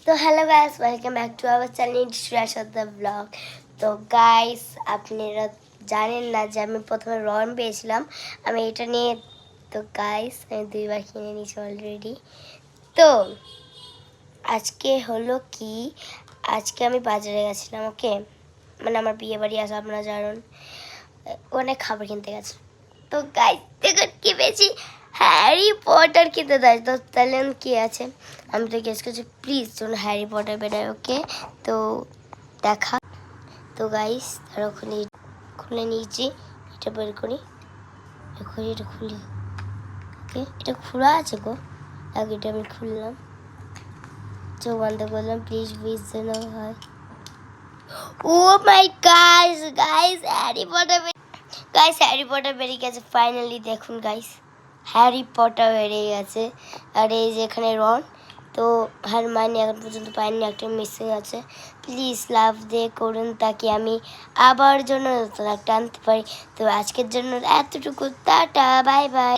তো hello guys, welcome back to our channel Shreyas the blog. তো guys, আপনারা জানেন না যে আমি প্রথমে রন পেয়েছিলাম আমি এটা নিয়ে। তো গাইস, আমি দুইবার কিনে নিয়েছি অলরেডি। তো আজকে হলো কি, আজকে আমি বাজারে গেছিলাম, ওকে, মানে আমার বিয়ে বাড়ি আছে, আপনারা জানেন, অনেক খাবার কিনতে গেছে। তো গাইস দেখুন কি পেয়েছি, হ্যারি পটার কিনতে দেয়। তো তাহলে কি আছে, আমি তো গেস করছি প্লিজ যেন হ্যারি পটার বেরোয়, ওকে। তো দেখা, তো গাইস তারা খুলে নিয়েছি, এটা বের করি, এখন এটা খুলি, ওকে, এটা খোলা আছে গো, আগে এটা আমি খুললাম, চোখ বন্ধ করলাম, প্লিজ প্লিজ যেন হয়। Oh my guys, guys Harry Potter, guys Harry Potter বেরিয়ে গেছে ফাইনালি। দেখুন গাইস, হ্যারি পটার বেরিয়ে গেছে। আর এই যে এখানে রন, তো হারমাইনি এখন পর্যন্ত পাইনি, একটা মিসিং আছে। প্লিজ লাভ দিয়ে করুন তাকে আমি আবার জন্য নতুন একটা আনতে পারি। তো আজকের জন্য এতটুকু, টাটা, বাই বাই।